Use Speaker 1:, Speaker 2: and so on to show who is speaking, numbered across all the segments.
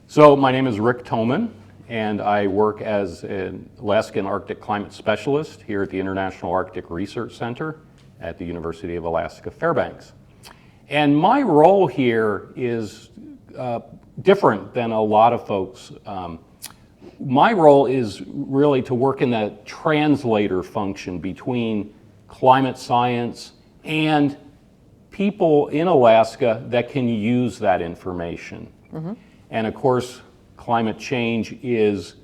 Speaker 1: So my name is Rick Thoman, and I work as an Alaskan Arctic climate specialist here at the International Arctic Research Center at the University of Alaska Fairbanks. And my role here is different than a lot of folks. My role is really to work in that translator function between climate science and people in Alaska that can use that information. Mm-hmm. And of course, climate change is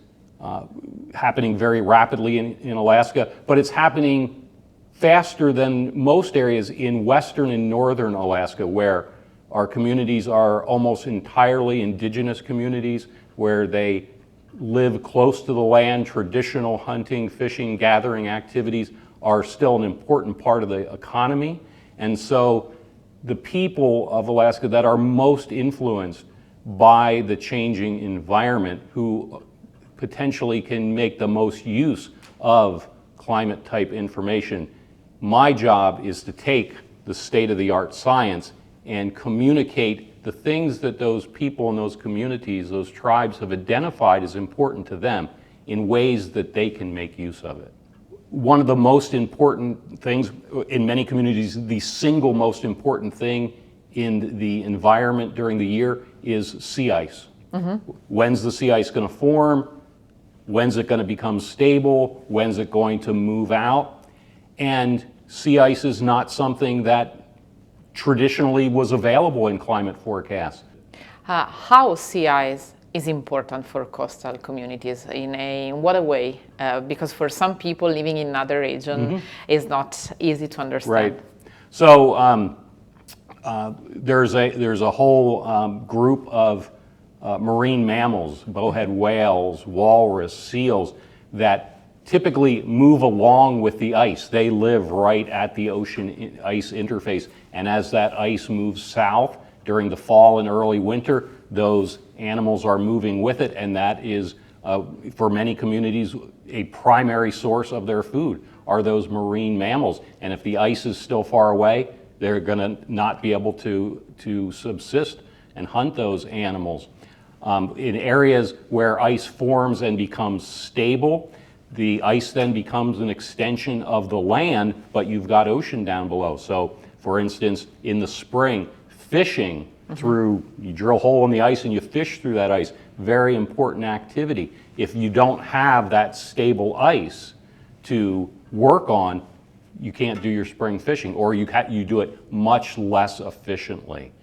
Speaker 1: happening very rapidly in Alaska, but it's happening faster than most areas in western and northern Alaska, where our communities are almost entirely indigenous communities, where they live close to the land. Traditional hunting, fishing, gathering activities are still an important part of the economy. And so the people of Alaska that are most influenced by the changing environment, who potentially can make the most use of climate type information. My job is to take the state-of-the-art science and communicate the things that those people in those communities, those tribes have identified as important to them in ways that they can make use of it. One of the most important things in many communities, the single most important thing in the environment during the year is sea ice. Mm-hmm. When's the sea ice going to form? When's it going to become stable? When's it going to move out? And sea ice is not something that traditionally was available in climate forecasts.
Speaker 2: How sea ice is important for coastal communities in what a way? Because for some people living in another region, mm-hmm. it's not easy to understand.
Speaker 1: Right. So there's a whole group of marine mammals, bowhead whales, walrus, seals, that typically move along with the ice. They live right at the ocean ice interface, and as that ice moves south during the fall and early winter, those animals are moving with it, and that is, for many communities, a primary source of their food are those marine mammals. And if the ice is still far away, they're going to not be able to subsist and hunt those animals. In areas where ice forms and becomes stable, the ice then becomes an extension of the land, but you've got ocean down below. So, for instance, in the spring, fishing through, you drill a hole in the ice and you fish through that ice, very important activity. If you don't have that stable ice to work on, you can't do your spring fishing, or you do it much less efficiently.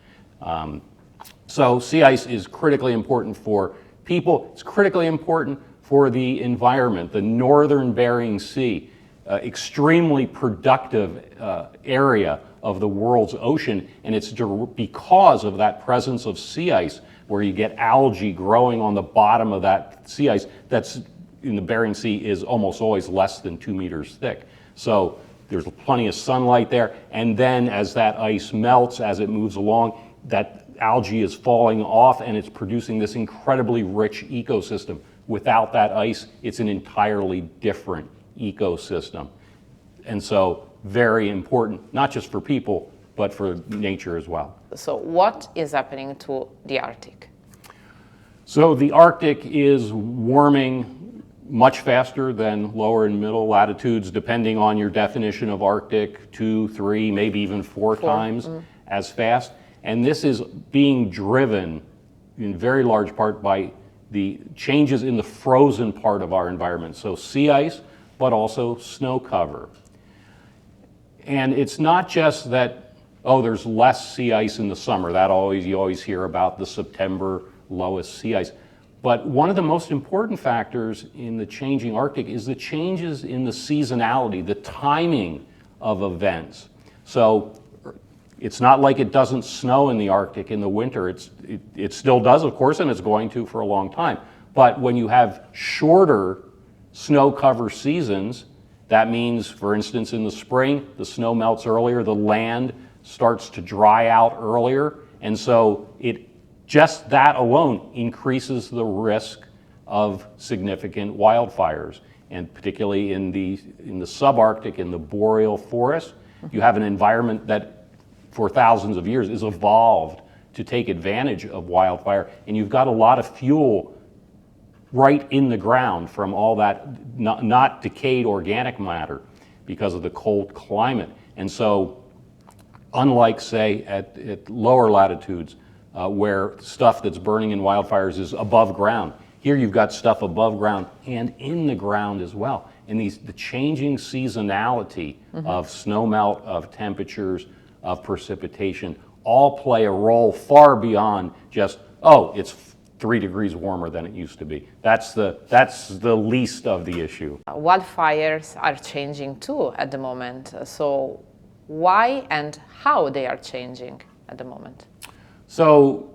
Speaker 1: So sea ice is critically important for people. It's critically important for the environment. The northern Bering Sea, extremely productive area of the world's ocean, and it's because of that presence of sea ice, where you get algae growing on the bottom of that sea ice that's in the Bering Sea is almost always less than 2 meters thick. So there's plenty of sunlight there, and then as that ice melts, as it moves along, that algae is falling off and it's producing this incredibly rich ecosystem. Without that ice, it's an entirely different ecosystem. And so very important, not just for people, but for nature as well.
Speaker 2: So what is happening to the Arctic?
Speaker 1: So the Arctic is warming much faster than lower and middle latitudes, depending on your definition of Arctic, 2, 3, maybe even 4 times as fast. And this is being driven in very large part by the changes in the frozen part of our environment. So sea ice, but also snow cover. And it's not just that, oh, there's less sea ice in the summer. You always hear about the September lowest sea ice. But one of the most important factors in the changing Arctic is the changes in the seasonality, the timing of events. So it's not like it doesn't snow in the Arctic in the winter. It still does, of course, and it's going to for a long time. But when you have shorter snow cover seasons, that means, for instance, in the spring, the snow melts earlier, the land starts to dry out earlier, and so just that alone increases the risk of significant wildfires. And particularly in the subarctic, in the boreal forest, you have an environment that for thousands of years is evolved to take advantage of wildfire, and you've got a lot of fuel right in the ground from all that not decayed organic matter because of the cold climate. And so unlike, say, at lower latitudes where stuff that's burning in wildfires is above ground, here you've got stuff above ground and in the ground as well. And the changing seasonality of snowmelt, of temperatures, of precipitation, all play a role far beyond just, oh, it's 3 degrees warmer than it used to be. That's the least of the issue.
Speaker 2: Wildfires are changing too at the moment. So why and how they are changing at the moment?
Speaker 1: So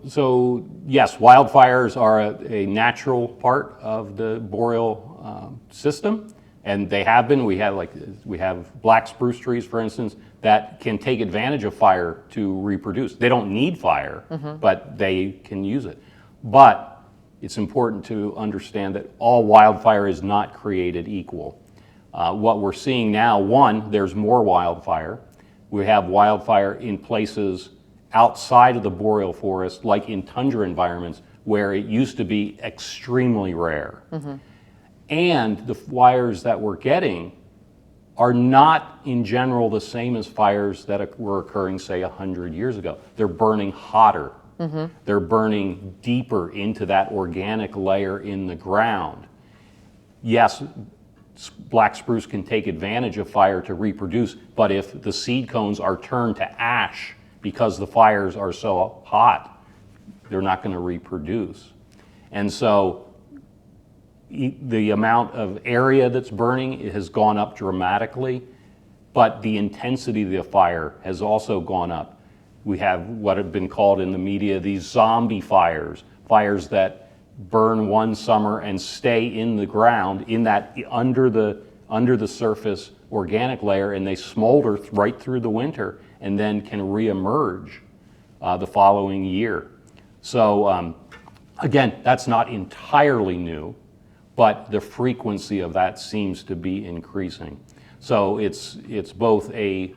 Speaker 1: yes, wildfires are a natural part of the boreal system, and they have been. We have black spruce trees, for instance, that can take advantage of fire to reproduce. They don't need fire, but they can use it. But it's important to understand that all wildfire is not created equal. What we're seeing now, one, there's more wildfire. We have wildfire in places outside of the boreal forest, like in tundra environments, where it used to be extremely rare. And the fires that we're getting are not, in general, the same as fires that were occurring, say, 100 years ago. They're burning hotter. They're burning deeper into that organic layer in the ground. Yes, black spruce can take advantage of fire to reproduce, but if the seed cones are turned to ash because the fires are so hot, they're not going to reproduce. And so the amount of area that's burning has gone up dramatically, but the intensity of the fire has also gone up. We have what have been called in the media these zombie fires, fires that burn one summer and stay in the ground, in that under the surface organic layer, and they smolder right through the winter and then can reemerge the following year. So again, that's not entirely new, but the frequency of that seems to be increasing. So it's both a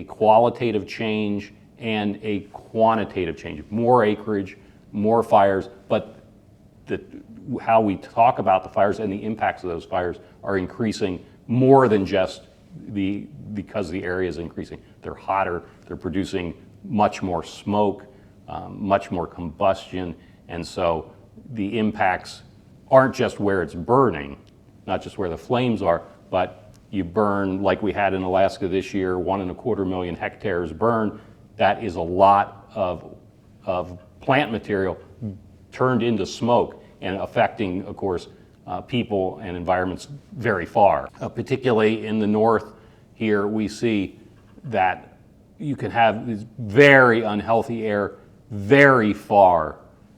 Speaker 1: qualitative change and a quantitative change. More acreage, more fires, but how we talk about the fires and the impacts of those fires are increasing more than just because the area is increasing. They're hotter, they're producing much more smoke, much more combustion, and so the impacts aren't just where it's burning, not just where the flames are, but you burn, like we had in Alaska this year, 1.25 million hectares burned. That is a lot of plant material turned into smoke and affecting, of course, people and environments very far. Particularly in the north here, we see that you can have this very unhealthy air very far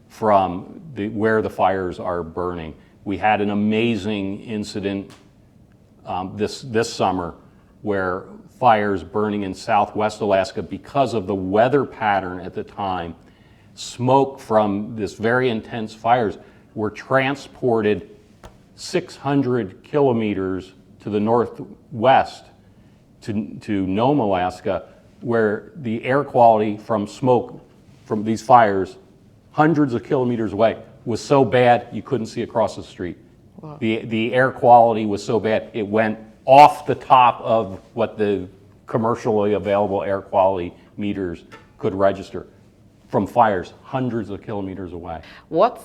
Speaker 1: from where the fires are burning. We had an amazing incident this summer where fires burning in southwest Alaska, because of the weather pattern at the time, smoke from this very intense fires were transported 600 kilometers to the northwest to Nome, Alaska, where the air quality from smoke from these fires hundreds of kilometers away was so bad you couldn't see across the street. Wow. The air quality was so bad it went off the top of what the commercially available air quality meters could register from fires hundreds of kilometers away.
Speaker 2: What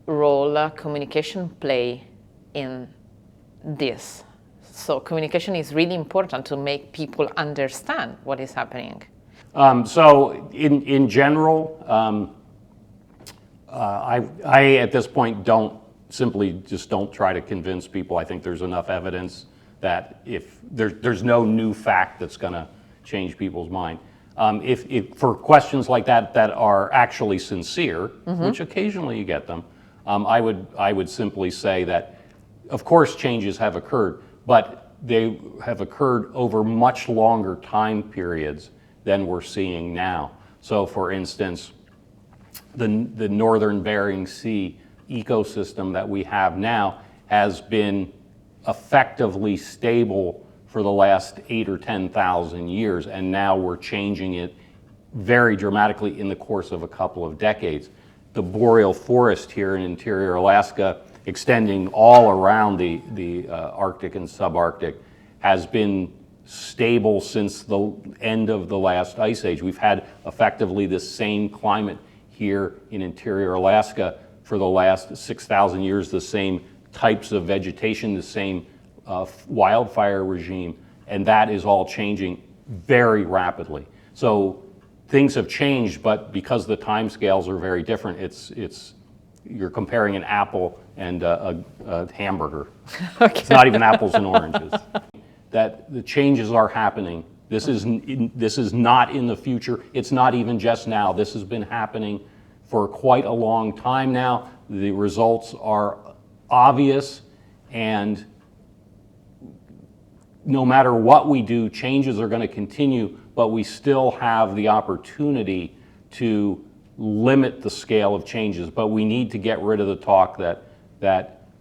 Speaker 2: role communication play in this? So communication is really important to make people understand what is happening.
Speaker 1: So in general, I at this point don't try to convince people. I think there's enough evidence that if there's no new fact that's going to change people's mind. If for questions like that are actually sincere, which occasionally you get them, I would simply say that, of course, changes have occurred, but they have occurred over much longer time periods than we're seeing now. So, for instance, the northern Bering Sea ecosystem that we have now has been effectively stable for the last 8,000 or 10,000 years, and now we're changing it very dramatically in the course of a couple of decades. The boreal forest here in interior Alaska, extending all around the Arctic and subarctic, has been stable since the end of the last ice age. We've had effectively the same climate here in interior Alaska for the last 6,000 years, the same types of vegetation, the same wildfire regime, and that is all changing very rapidly. So things have changed, but because the time scales are very different, you're comparing an apple and a hamburger. Okay. It's not even apples and oranges. That the changes are happening. This is not in the future. It's not even just now. This has been happening for quite a long time now. The results are obvious, and no matter what we do, changes are going to continue, but we still have the opportunity to limit the scale of changes. But we need to get rid of the talk that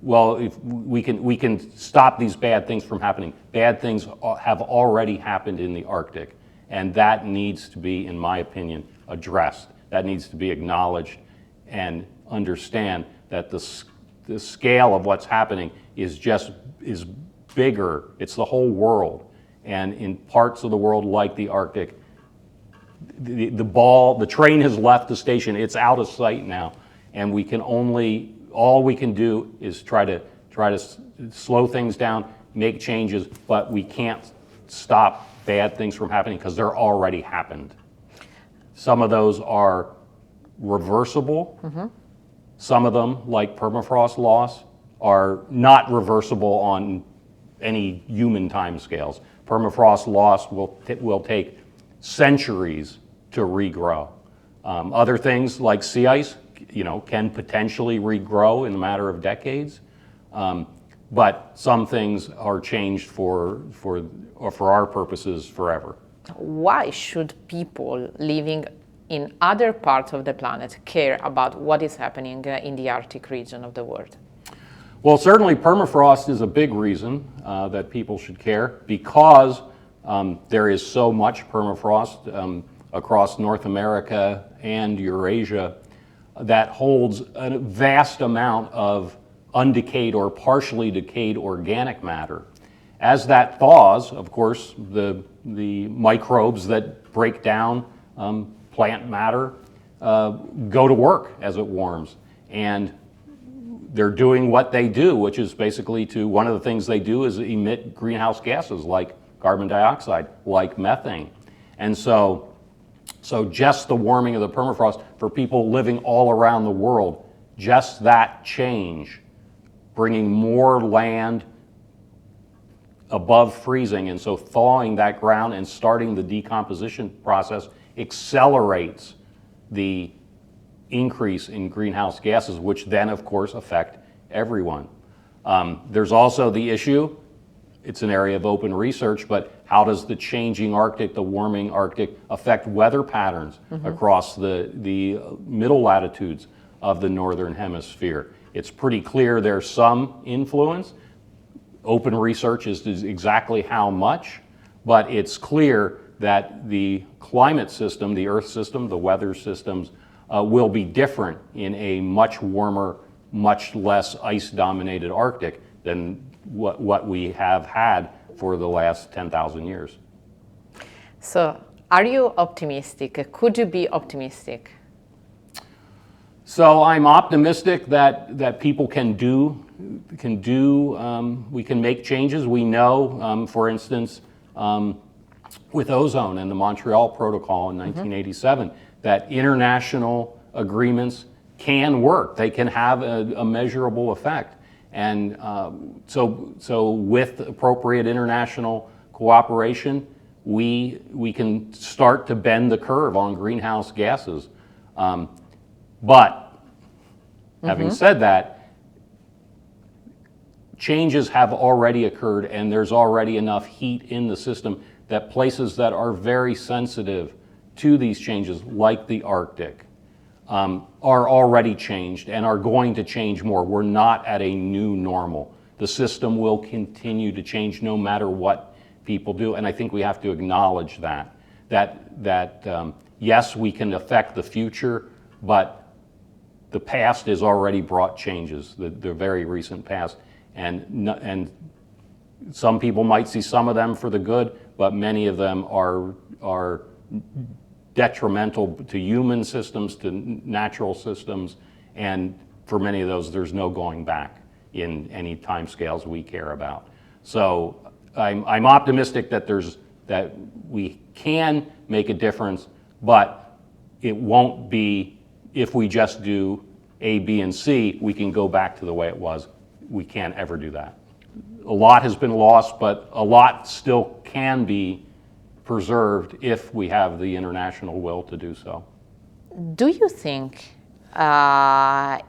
Speaker 1: well, if we can stop these bad things from happening. Bad things have already happened in the Arctic, and that needs to be, in my opinion, addressed. That needs to be acknowledged, and understand that the scale of what's happening is bigger. It's the whole world, and in parts of the world like the Arctic, the train has left the station. It's out of sight now, and all we can do is try to slow things down, make changes, but we can't stop bad things from happening because they're already happened. Some of those are reversible. Mm-hmm. Some of them, like permafrost loss, are not reversible on any human time scales. Permafrost loss will take centuries to regrow. Other things like sea ice, can potentially regrow in a matter of decades, but some things are changed for our purposes forever.
Speaker 2: Why should people living in other parts of the planet care about what is happening in the Arctic region of the world?
Speaker 1: Well, certainly permafrost is a big reason that people should care, because there is so much permafrost across North America and Eurasia that holds a vast amount of undecayed or partially decayed organic matter. As that thaws, of course, the microbes that break down plant matter go to work as it warms, and they're doing what they do, which is basically one of the things they do is emit greenhouse gases like carbon dioxide, like methane. And so just the warming of the permafrost for people living all around the world, just that change, bringing more land above freezing, and so thawing that ground and starting the decomposition process accelerates the increase in greenhouse gases, which then, of course, affect everyone. There's also the issue, it's an area of open research, but how does the changing Arctic, the warming Arctic, affect weather patterns across the middle latitudes of the northern hemisphere? It's pretty clear there's some influence. Open research is exactly how much, but it's clear that the climate system, the Earth system, the weather systems will be different in a much warmer, much less ice-dominated Arctic than what we have had for the last 10,000 years.
Speaker 2: So, are you optimistic? Could you be optimistic?
Speaker 1: So I'm optimistic that people we can make changes. We know, for instance, with ozone and the Montreal Protocol in 1987, that international agreements can work. They can have a measurable effect. And so with appropriate international cooperation, we can start to bend the curve on greenhouse gases. But having said that, changes have already occurred, and there's already enough heat in the system that places that are very sensitive to these changes, like the Arctic, are already changed and are going to change more. We're not at a new normal. The system will continue to change no matter what people do, and I think we have to acknowledge that yes, we can affect the future, but the past has already brought changes, the very recent past. And some people might see some of them for the good, but many of them are detrimental to human systems, to natural systems, and for many of those, there's no going back in any timescales we care about. So I'm optimistic that we can make a difference, but it won't be if we just do A, B, and C, we can go back to the way it was. We can't ever do that. A lot has been lost, but a lot still can be preserved if we have the international will to do so.
Speaker 2: Do you think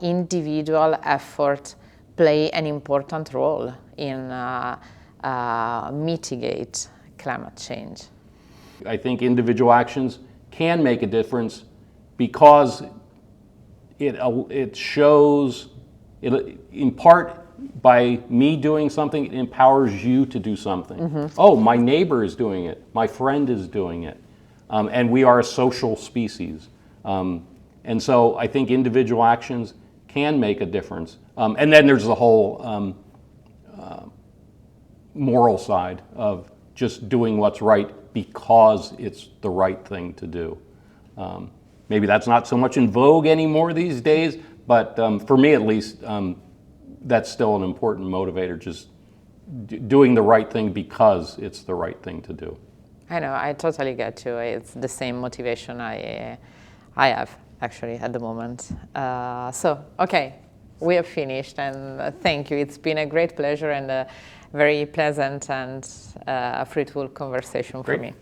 Speaker 2: individual effort play an important role in mitigate climate change?
Speaker 1: I think individual actions can make a difference because it shows, in part, by me doing something, it empowers you to do something. Mm-hmm. Oh, my neighbor is doing it. My friend is doing it. And we are a social species. And so I think individual actions can make a difference. And then there's the whole moral side of just doing what's right because it's the right thing to do. Maybe that's not so much in vogue anymore these days, but for me at least, that's still an important motivator, just doing the right thing because it's the right thing to do.
Speaker 2: I know, I totally get you. It's the same motivation I have actually at the moment. So, okay, we have finished, and thank you. It's been a great pleasure and a very pleasant and fruitful conversation for me.